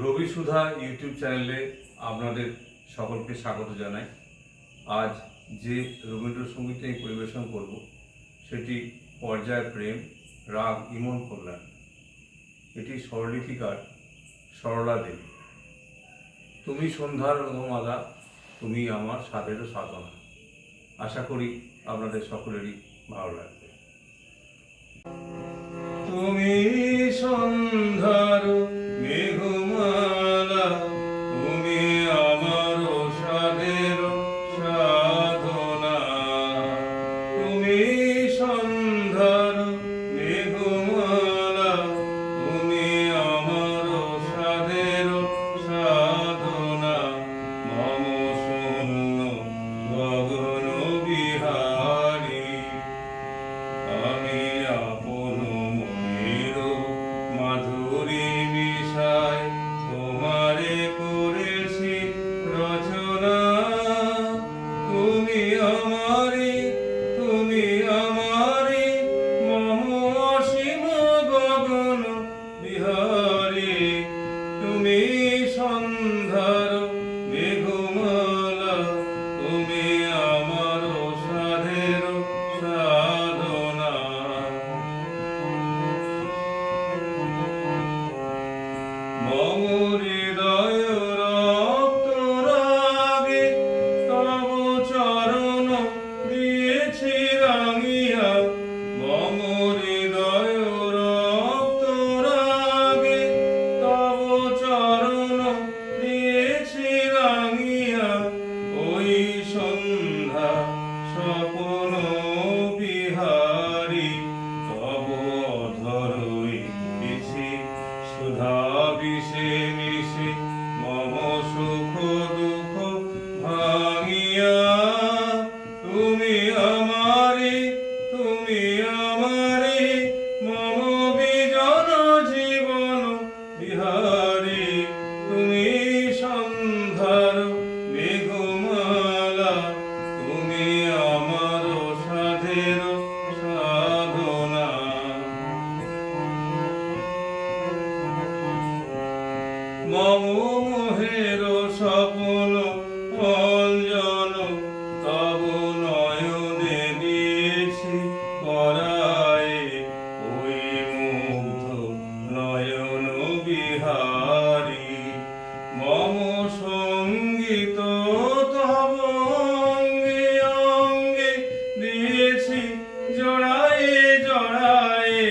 রবি সুধা YouTube চ্যানেলে আপনাদের সকলকে স্বাগত জানাই। আজ যে রবীন্দ্রসঙ্গীত আমি পরিবেশন করব সেটি পর্যায় প্রেম, রাগ ইমন কল্যাণ। এটি স্বরলিপিকার সরলা দেবী। তুমি সন্ধ্যার রোদমালা, তুমি আমার সাধেরও সাধনা। আশা করি আপনাদের সকলেরই ভালো লাগবে। তুমি সন্ধ্যার মেঘমালা, তুমি আমার সাধের সাধনা। তুমি সন্ধ্যার মেঘমালা, তুমি আমার সাধের সাধনা। মম শূন্য গগন বিহারী, আমি আপন মনের মাধুরী মিশায় তোমারে করেছি রচনা। তুমি আমারি, তুমি আমারি, মম অসীম গগন বিহারী। তুমি সন্ধ্যার মেঘমালা, তুমি আমার সাধের সাধনা। মম হৃদয় রক্ত রাগে তব চরণ দিয়েছি রাঙিয়া। মম হৃদয় রক্ত রাগে তব চরণ দিয়েছি রাঙিয়া। ওই সন্ধ্যা স্বপ্ন বিহারী, তব অধরই পিছি সুধা বিষে মিশে মম সুখ দুঃখ ভাঙিয়া। তুমি আমারি, তুমি আমারি, মম বিজন জীবন বিহারী। তুমি সন্ধ্যার মেঘমালা, তুমি আমার সাধের সাধনা। মম মোহের স্বপ্ন অঞ্জন, তব নয়নে দিয়েছি পরায়ে। ওই মুগ্ধ নয়ন বিহারী, মম সঙ্গীত তব অঙ্গে অঙ্গে দিয়েছি জড়ায়ে জড়ায়ে।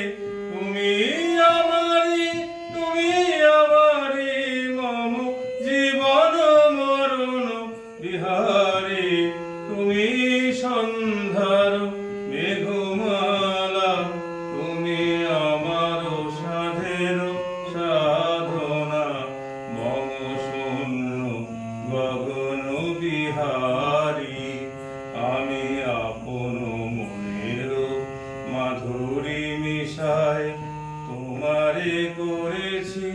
তুমি আমারি, তুমি আমারি, মম জীবন মরণ বিহারী। তুমি সন্ধ্যার মেঘমালা, তুমি আমার সাধের সাধনা। মম শূন্য গগন বিহারী, আমি আপন মনের মাধুরী মিশায় তোমারে করেছি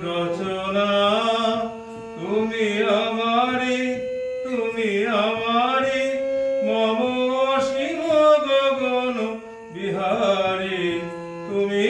রচনা। তুমি আমারি, তুমি আমারি, মম অসীম গগন বিহারী। তুমি